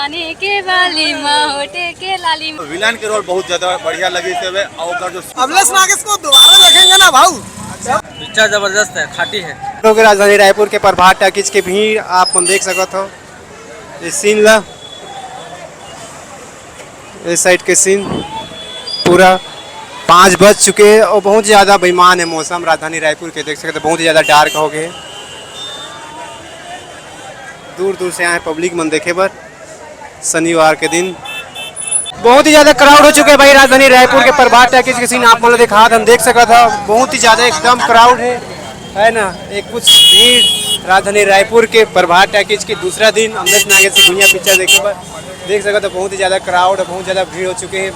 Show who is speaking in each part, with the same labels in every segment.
Speaker 1: आने के वाली होटे के लाली।
Speaker 2: विलन के रोल बहुत ज्यादा बढ़िया लगी थे और जो
Speaker 3: अमलेश नागेश को दोबारा देखेंगे ना भाऊ।
Speaker 4: पिक्चर जबरदस्त है, खाटी है।
Speaker 3: राजधानी रायपुर के प्रभात टॉकीज के भीड़ आप देख सकते हो। ये सीन ला इस साइड के सीन पूरा 5 बज चुके हैं और बहुत ज़्यादा बेईमान है मौसम राजधानी रायपुर के। देख सकते हो बहुत ही ज़्यादा डार्क हो गए। दूर दूर से आए पब्लिक मन देखे पर शनिवार के दिन बहुत ही ज़्यादा क्राउड हो चुके हैं भाई। राजधानी रायपुर के प्रभात टॉकीज के सीन आप मतलब देखा हम देख सका था। बहुत ही ज़्यादा एकदम क्राउड है ना। एक कुछ भीड़ राजधानी रायपुर के प्रभात टॉकीज के दूसरा दिन अमलेश नागेश से दुनिया पिक्चर देखे पर देख सका था। बहुत ही ज़्यादा क्राउड बहुत ज़्यादा भीड़ हो चुके हैं।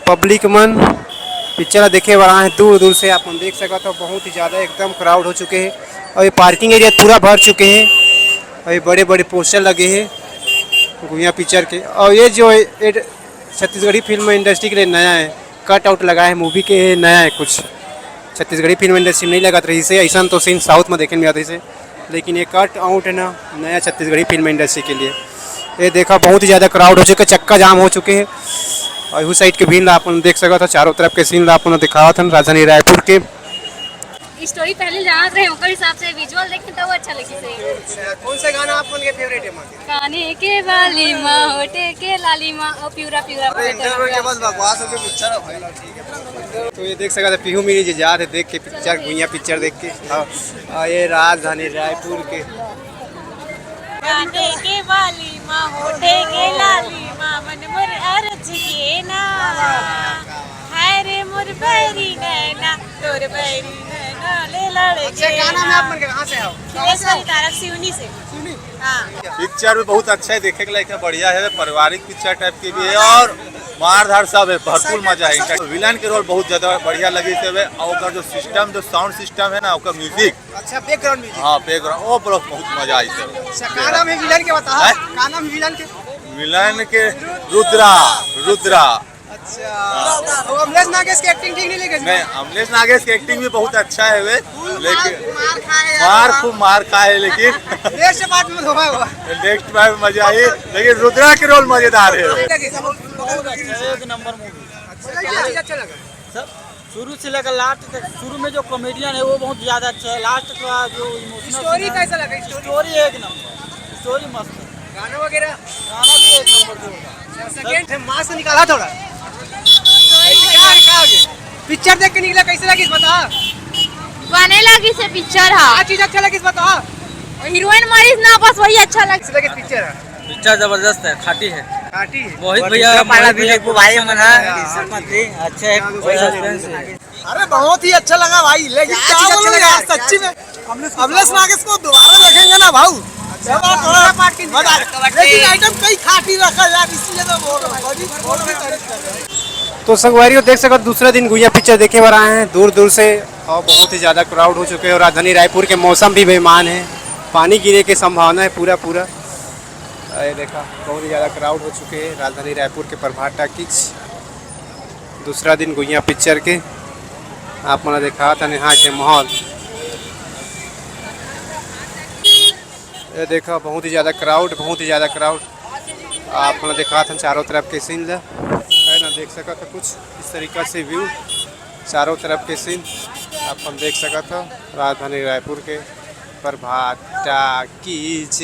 Speaker 3: पब्लिक मन पिक्चर देखे वाला है दूर दूर से आप देख सका था। बहुत ही ज़्यादा एकदम क्राउड हो चुके हैं और ये पार्किंग एरिया पूरा भर चुके हैं और ये बड़े बड़े पोस्टर लगे हैं गुइया पिक्चर के। और ये जो छत्तीसगढ़ी फिल्म इंडस्ट्री के लिए नया है, कट आउट लगा है मूवी के नया है। कुछ छत्तीसगढ़ी फिल्म इंडस्ट्री नहीं लगा रही से ऐसा तो सीन साउथ में देखने में आती से, लेकिन ये कट आउट है ना नया छत्तीसगढ़ी फिल्म इंडस्ट्री के लिए। ये देखा बहुत ही ज़्यादा क्राउड हो चुके, चक्का जाम हो चुके हैं और उस साइड के भीड़ आप देख सका था। चारों तरफ के सीन आप दिखावा था राजधानी रायपुर के।
Speaker 1: स्टोरी पहले जानत रहे ओकर हिसाब से विजुअल देखे तो अच्छा लगी से।
Speaker 3: कौन सा गाना आपन के फेवरेट है?
Speaker 1: काने के वाली होटे के लाली और प्यूरा प्यूरा
Speaker 3: के बाद बकवास हो के पिक्चर है। ठीक है तो ये देख सका था पीहू मेरी जा रहे देख के पिक्चर गुइया पिक्चर देख के। ये राजधानी रायपुर के
Speaker 5: काने के वाली होटे के लाली मन मोर अर्ज के ना है रे मोर बैरी नैना तोर बैरी नैना ले लड़े।
Speaker 3: अच्छा गाना में आप कहां से आओ?
Speaker 5: खिलेश्वरी तारक सिवनी से। हां
Speaker 2: पिक्चर भी बहुत अच्छा है, देखे के लायक है, बढ़िया है, पारिवारिक पिक्चर टाइप की भी है और मार धार सब है, भरपूर मजा है। विलन के रोल बहुत ज्यादा बढ़िया लगी थे और जो सिस्टम जो साउंड सिस्टम है ना उसका म्यूजिक
Speaker 3: अच्छा बैकग्राउंड म्यूजिक
Speaker 2: हाँ बैकग्राउंड वो बहुत मजा आई थे।
Speaker 3: अच्छा का नाम है विलन के बता? का नाम है विलन के?
Speaker 2: विलन के रुद्रा।
Speaker 3: अच्छा तो अमलेश नागेश की एक्टिंग ठीक नहीं लगी?
Speaker 2: नहीं अमलेश नागेश की एक्टिंग भी बहुत अच्छा है वे, लेकिन खूब मार खाए लेकिन
Speaker 3: नेक्स्ट पार्ट में धोखा हुआ।
Speaker 2: नेक्स्ट पार्ट में मजा आई, लेकिन रुद्रा के रोल मजेदार है।
Speaker 4: एक नंबर मूवी।
Speaker 3: अच्छा लगा
Speaker 4: शुरू से लेकर लास्ट तक। शुरू में जो कॉमेडियन है वो बहुत ज्यादा अच्छा है, लास्ट का जो इमोशनल
Speaker 3: स्टोरी कैसा लगा?
Speaker 4: स्टोरी एक नंबर, स्टोरी मस्त है,
Speaker 3: गाना वगैरह
Speaker 4: गाना भी एक नंबर दो।
Speaker 3: सेकंड है मास निकाला थोड़ा पिक्चर देख के निकला कैसे लगी बता?
Speaker 1: बने लगी से पिक्चर
Speaker 3: क्या चीज अच्छा लगी बता?
Speaker 1: हीरोइन मरीज ना बस वही अच्छा
Speaker 3: कैसे लगी पिक्चर?
Speaker 4: पिक्चर जबरदस्त है, खाटी है।
Speaker 3: काटी है
Speaker 4: मोहित भैया भाई मना अच्छा है।
Speaker 3: अरे बहुत ही अच्छा लगा भाई, लेकिन क्या बोलूं यार सच्ची में अमलेश नागेश को दोबारा देखेंगे ना भाऊ। लेकिन आइटम कई खाटी रखा यार, इसलिए तो बोल रहा हूं। तो संगवारियों देख सकते दूसरा दिन गुइया पिक्चर देखे हुए आए हैं दूर दूर से और बहुत ही ज़्यादा क्राउड हो चुके हैं। और राजधानी रायपुर के मौसम भी बेईमान है, पानी गिरने की संभावना है पूरा। ये देखा बहुत ही ज़्यादा क्राउड हो चुके हैं राजधानी रायपुर के प्रभात टॉकीज दूसरा दिन गुइया पिक्चर के। आप मैंने देखा था यहाँ के माहौल। ये देखा बहुत ही ज़्यादा क्राउड आप मैंने देखा था चारों तरफ के सीन है ना। देख सका था कुछ इस तरीक़ा से व्यू चारों तरफ के सीन आप देख सका था राजधानी रायपुर के प्रभात टॉकीज।